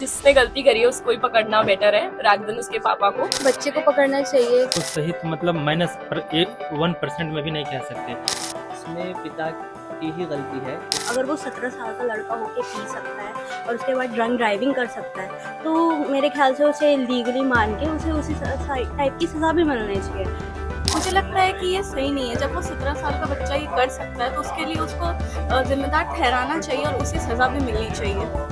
जिसने गलती करी है उसको ही पकड़ना बेटर है रात दिन उसके पापा को। बच्चे को पकड़ना चाहिए। तो सही तो मतलब माइनस पर 1% में भी नहीं कह सकते। इसमें पिता की ही गलती है। अगर वो 17 साल का लड़का होके पी सकता है और उसके बाद ड्रंक ड्राइविंग कर सकता है तो मेरे ख्याल से उसे लीगली मान के उसे उसी टाइप की सज़ा भी मिलनी चाहिए। मुझे लगता है कि ये सही नहीं है। जब वो 17 साल का बच्चा ये कर सकता है तो उसके लिए उसको जिम्मेदार ठहराना चाहिए और उसे सज़ा भी मिलनी चाहिए।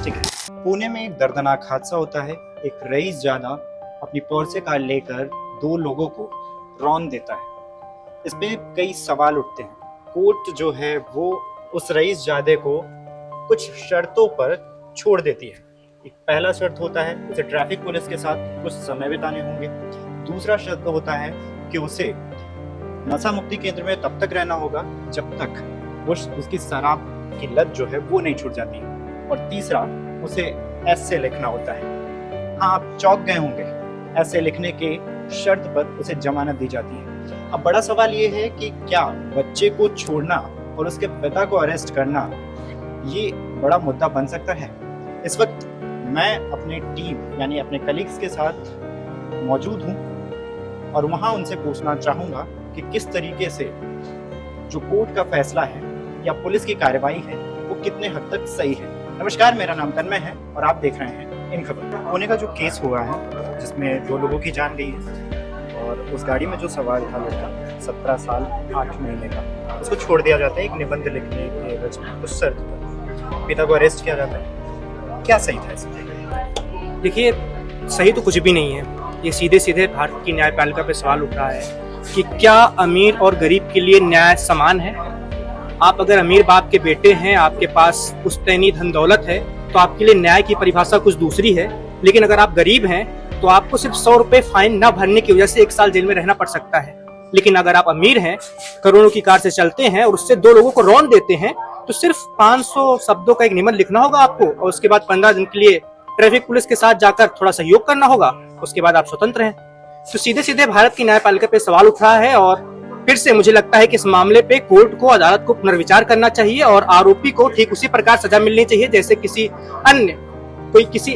ठीक है। पुणे में एक दर्दनाक हादसा होता है। एक रईस जादा अपनी पोर्शे कार लेकर दो लोगों को रौंद देता है। इस पे कई सवाल उठते हैं। कोर्ट जो है वो उस रईस जादे को कुछ शर्तों पर छोड़ देती है। एक पहला शर्त होता है उसे ट्रैफिक पुलिस के साथ कुछ समय बिताने होंगे। दूसरा शर्त होता है कि उसे नशा मुक्ति केंद्र में तब तक रहना होगा जब तक उसकी शराब की लत जो है वो नहीं छूट जाती। और तीसरा उसे ऐसे लिखना होता है। हाँ, आप चौंक गए होंगे। ऐसे लिखने के शर्त पर उसे जमानत दी जाती है। अब बड़ा सवाल ये है कि क्या बच्चे को छोड़ना और उसके पिता को अरेस्ट करना ये बड़ा मुद्दा बन सकता है। इस वक्त मैं अपने टीम यानी अपने कलीग्स के साथ मौजूद हूँ और वहाँ उनसे पूछना चाहूँगा कि किस तरीके से जो कोर्ट का फैसला है या पुलिस की कार्रवाई है वो कितने हद तक सही है। नमस्कार, मेरा नाम तन्मय है और आप देख रहे हैं इन खबर। पुणे का जो केस हुआ है जिसमें 2 लोगों की जान गई है और उस गाड़ी में जो सवार था लड़का 17 साल 8 महीने का, उसको छोड़ दिया जाता है एक निबंध लिखने के एवज में उस शर्त पर। पिता को अरेस्ट किया जाता है। क्या सही था इसमें? देखिए, सही तो कुछ भी नहीं है। ये सीधे सीधे भारत की न्यायपालिका पे सवाल उठ रहा है कि क्या अमीर और गरीब के लिए न्याय समान है। आप अगर अमीर बाप के बेटे हैं, आपके पास पुश्तैनी धन दौलत है, तो आपके लिए न्याय की परिभाषा कुछ दूसरी है। लेकिन अगर आप गरीब हैं तो आपको सिर्फ 100 रुपए फाइन न भरने की वजह से 1 साल जेल में रहना पड़ सकता है। लेकिन अगर आप अमीर हैं, करोड़ों की कार से चलते हैं और उससे 2 लोगों को रौंद देते हैं तो सिर्फ 500 शब्दों का एक निबंध लिखना होगा आपको और उसके बाद 15 दिन के लिए ट्रैफिक पुलिस के साथ जाकर थोड़ा सहयोग करना होगा। उसके बाद आप स्वतंत्र हैं। तो सीधे सीधे भारत की न्यायपालिका पे सवाल उठ रहा है और फिर से मुझे लगता है कि इस मामले पे कोर्ट को, अदालत को पुनर्विचार करना चाहिए और आरोपी को ठीक उसी प्रकार सजा मिलनी चाहिए जैसे किसी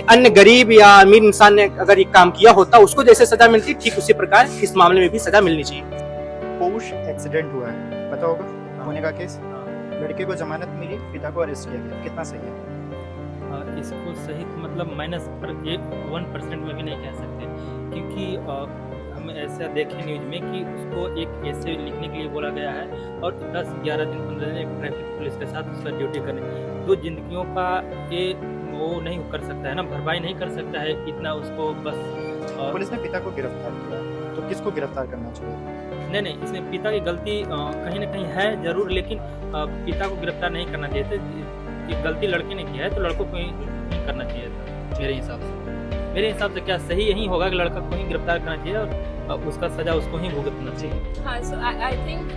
अन्य गरीब या अमीर इंसान ने अगर ये काम किया होता उसको जैसे सजा मिलती, ठीक उसी प्रकार इस मामले में भी सजा मिलनी चाहिए। पोर्श एक्सीडेंट हुआ है, पता होगा पुणे का केस। लड़के को जमानत मिली, पिता को अरेस्ट किया गया। कितना सही है? इसको सही तो मतलब माइनस पर 1% में भी नहीं कह सकते, क्योंकि हम ऐसा देखे न्यूज में कि उसको एक ऐसे लिखने के लिए बोला गया है और 10, 11 दिन 15 दिन एक ट्रैफिक पुलिस के साथ उसका ड्यूटी करने। 2 जिंदगियों का ये वो नहीं कर सकता है ना, भरपाई नहीं कर सकता है इतना उसको बस। पुलिस ने पिता को गिरफ्तार किया तो किसको गिरफ्तार करना चाहिए? नहीं, इसमें पिता की गलती कहीं ना कहीं है जरूर, लेकिन पिता को गिरफ्तार नहीं करना चाहिए था। कि गलती लड़के ने किया है तो लड़कों को ही नहीं करना चाहिए था मेरे हिसाब से। क्या सही यही होगा कि लड़का को ही गिरफ्तार करना चाहिए और उसका सजा उसको ही भुगतना चाहिए। हाँ, सो आई थिंक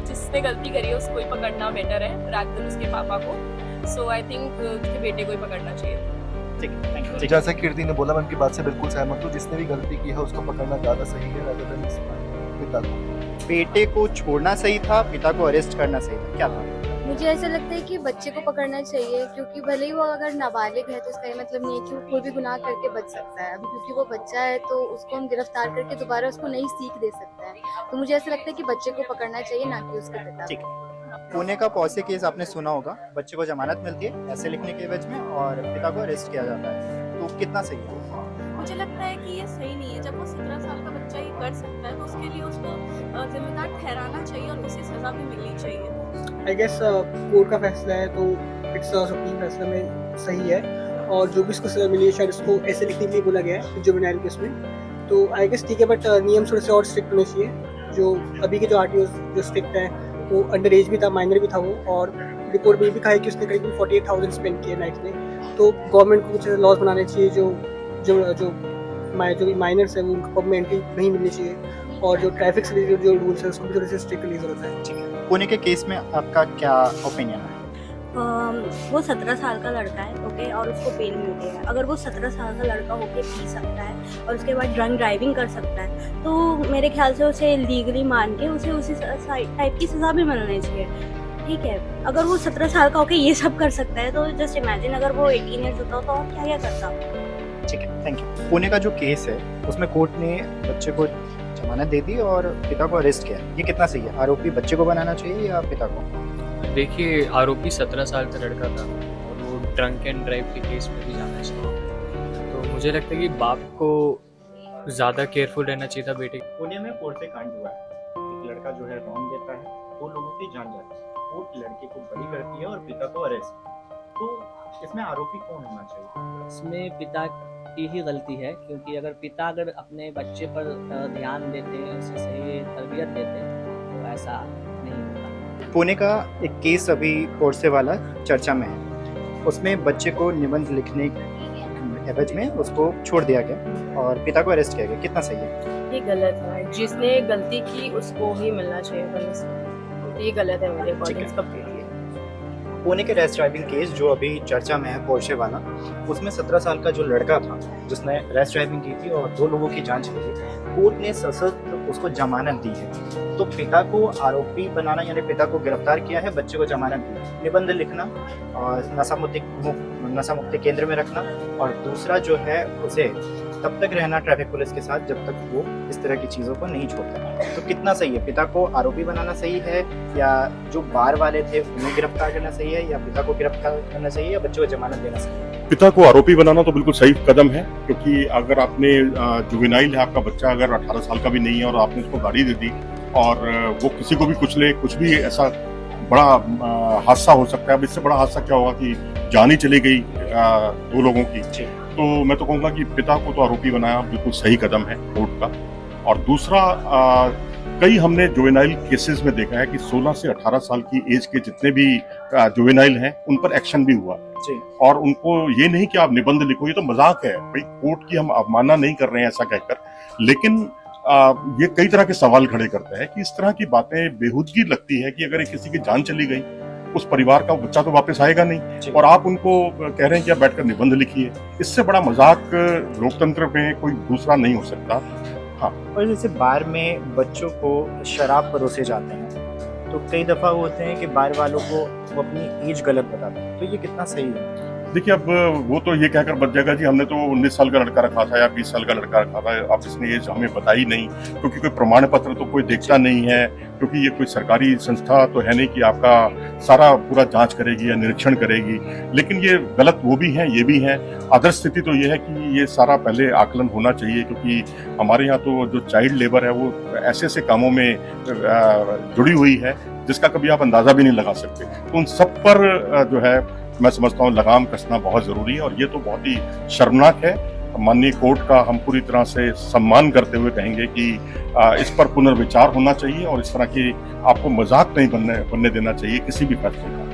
जिसने गलती करी है उसको ही पकड़ना बेटर है रात दिन उसके पापा को। सो आई थिंक उसके बेटे को ही पकड़ना चाहिए। ठीक है, थैंक यू। जैसा कीर्ति ने बोला, मैं उनकी बात से बिल्कुल सहमत हूँ। जिसने भी गलती की है उसको पकड़ना ज़्यादा सही है rather than पिता को। बेटे को छोड़ना सही था, पिता को अरेस्ट करना सही था, क्या था? मुझे ऐसा लगता है कि बच्चे को पकड़ना चाहिए, क्योंकि भले ही वो अगर नाबालिग है तो इसका ये मतलब नहीं है कि वो कोई भी गुनाह करके बच सकता है। अभी क्योंकि वो बच्चा है तो उसको हम गिरफ्तार करके दोबारा उसको नई सीख दे सकते हैं। तो मुझे ऐसा लगता है कि बच्चे को पकड़ना चाहिए, ना कि उसके पिता ठीक है। पुणे का पॉसे केस आपने सुना होगा। बच्चे को जमानत मिलती है ऐसे लिखने के एवज में और पिता को अरेस्ट किया जाता है। तो कितना सही है? मुझे लगता है कि ये सही नहीं है। जब वो 17 साल का बच्चा ये कर सकता है तो उसके लिए उसको जिम्मेदार ठहराना चाहिए और उसे सज़ा भी मिलनी चाहिए। आई गेस कोर्ट का फैसला है तो इट्स सुप्रीम फैसला में सही है और जो भी इसको सजा मिली है शायद इसको ऐसे लिखने के लिए बोला गया है जुवेनाइल केस में। तो आई गेस ठीक है, बट नियम थोड़े से और स्ट्रिक्ट होने चाहिए। जो अभी के जो आरटीओ जो स्ट्रिक्ट है वो अंडर एज भी था, माइनर भी था वो, और रिपोर्ट में भी कहा है कि उसने करीब 48,000 स्पेंड किए नाइट में। तो गवर्नमेंट को कुछ लॉज बनाने चाहिए जो माइनर्स है वो उनको पब में एंट्री नहीं मिलनी चाहिए और जो ट्रैफिक से जो रूल्स है उसको भी थोड़े से स्ट्रिक्ट करने की जरूरत है। ठीक है। पुणे के केस में आपका क्या ओपिनियन है? वो 17 साल का लड़का है, ओके, और उसको बेल मिल गया है। अगर वो 17 साल का लड़का होके पी सकता है और उसके बाद ड्रंक ड्राइविंग कर सकता है तो मेरे ख्याल से उसे लीगली मान के उसे उसी टाइप की सज़ा भी मिलनी चाहिए। ठीक है, अगर वो 17 साल का होके ये सब कर सकता है तो जस्ट इमेजिन अगर वो 18 ईयर्स होता तो और क्या क्या करता। ठीक है, थैंक यू। पुणे का जो केस है उसमें कोर्ट ने बच्चे को जमानत दे दी और पिता को अरेस्ट किया, ये कितना सही है? आरोपी बच्चे को बनाना चाहिए या पिता को? देखिए, आरोपी 17 साल का लड़का था और वो ड्रंक एंड ड्राइव के केस में भी जाना चाहिए, तो मुझे लगता है कि बाप को ज़्यादा केयरफुल रहना चाहिए था बेटे। पुणे में पोर्से कांड हुआ है, एक लड़का जो है रौन देता है, 2 लोगों की जान जाती है, कोर्ट लड़के को बरी करती है और पिता को अरेस्ट। तो इसमें आरोपी कौन होना चाहिए? इसमें पिता की ही गलती है, क्योंकि अगर पिता अगर अपने बच्चे पर ध्यान देते, उसे सही तरबियत देते तो ऐसा नहीं होता। पुणे का एक केस अभी पोर्से वाला चर्चा में है, उसमें बच्चे को निबंध लिखने एवज में उसको छोड़ दिया गया और पिता को अरेस्ट किया गया, कितना सही है? ये गलत है, जिसने गलती की उसको ही मिलना चाहिए पुलिस, ये गलत है मेरे अकॉर्डिंग कंप्लीटली। पुणे के रैश ड्राइविंग केस जो अभी चर्चा में है पोर्शे वाला, उसमें 17 साल का जो लड़का था जिसने रैश ड्राइविंग की थी और 2 लोगों की जान चली थी, कोर्ट ने सशर्त उसको जमानत दी है। तो पिता को आरोपी बनाना यानी पिता को गिरफ्तार किया है, बच्चे को जमानत दी, निबंध लिखना और नशा मुक्ति केंद्र में रखना, और दूसरा जो है उसे तब तक रहना ट्रैफिक पुलिस के साथ जब तक वो इस तरह की चीज़ों को नहीं छोड़ता। तो कितना सही है? पिता को आरोपी बनाना सही है या जो बार वाले थे उन्हें गिरफ्तार करना सही है, या पिता को गिरफ्तार करना सही है, या बच्चों को जमानत देना सही है? पिता को आरोपी बनाना तो बिल्कुल सही कदम है, क्योंकि अगर आपने जुवेनाइल है, आपका बच्चा अगर 18 साल का भी नहीं है और आपने उसको गाड़ी दे दी और वो किसी को भी कुछ भी ऐसा बड़ा हादसा हो सकता है। अब इससे बड़ा हादसा क्या होगा कि जान ही चली गई 2 लोगों की। तो मैं तो कहूँगा कि पिता को तो आरोपी बनाया बिल्कुल सही कदम है कोर्ट का। और दूसरा, कई हमने जुवेनाइल केसेस में देखा है कि 16 से 18 साल की एज के जितने भी जुवेनाइल हैं उन पर एक्शन भी हुआ और उनको ये नहीं कि आप निबंध लिखो, ये तो मजाक है भाई, कोर्ट की हम अवमानना नहीं कर रहे हैं ऐसा कहकर, लेकिन ये कई तरह के सवाल खड़े करता है कि इस तरह की बातें बेहूदगी लगती है कि अगर किसी की जान चली गई, उस परिवार का बच्चा तो वापस आएगा नहीं और आप उनको कह रहे हैं कि आप बैठकर निबंध लिखिए। इससे बड़ा मजाक लोकतंत्र में कोई दूसरा नहीं हो सकता। हाँ, और जैसे बार में बच्चों को शराब परोसे जाते हैं, तो कई दफ़ा होते हैं कि बार वालों को वो अपनी एज गलत बताते हैं, तो ये कितना सही है? देखिए, अब वो तो ये कहकर बच जाएगा जी हमने तो 19 साल का लड़का रखा था या 20 साल का लड़का रखा था, अब इसने एज हमें बताई नहीं, क्योंकि कोई प्रमाण पत्र तो कोई देखता नहीं है, क्योंकि ये कोई सरकारी संस्था तो है नहीं कि आपका सारा पूरा जांच करेगी या निरीक्षण करेगी। लेकिन ये गलत वो भी हैं, ये भी हैं। आदर्श स्थिति तो ये है कि ये सारा पहले आकलन होना चाहिए, क्योंकि हमारे यहाँ तो जो चाइल्ड लेबर है वो ऐसे ऐसे कामों में जुड़ी हुई है जिसका कभी आप अंदाजा भी नहीं लगा सकते। तो उन सब पर जो है मैं समझता हूँ लगाम कसना बहुत जरूरी है, और ये तो बहुत ही शर्मनाक है। माननीय कोर्ट का हम पूरी तरह से सम्मान करते हुए कहेंगे कि इस पर पुनर्विचार होना चाहिए और इस तरह की आपको मजाक नहीं बनने देना चाहिए किसी भी फैसले का।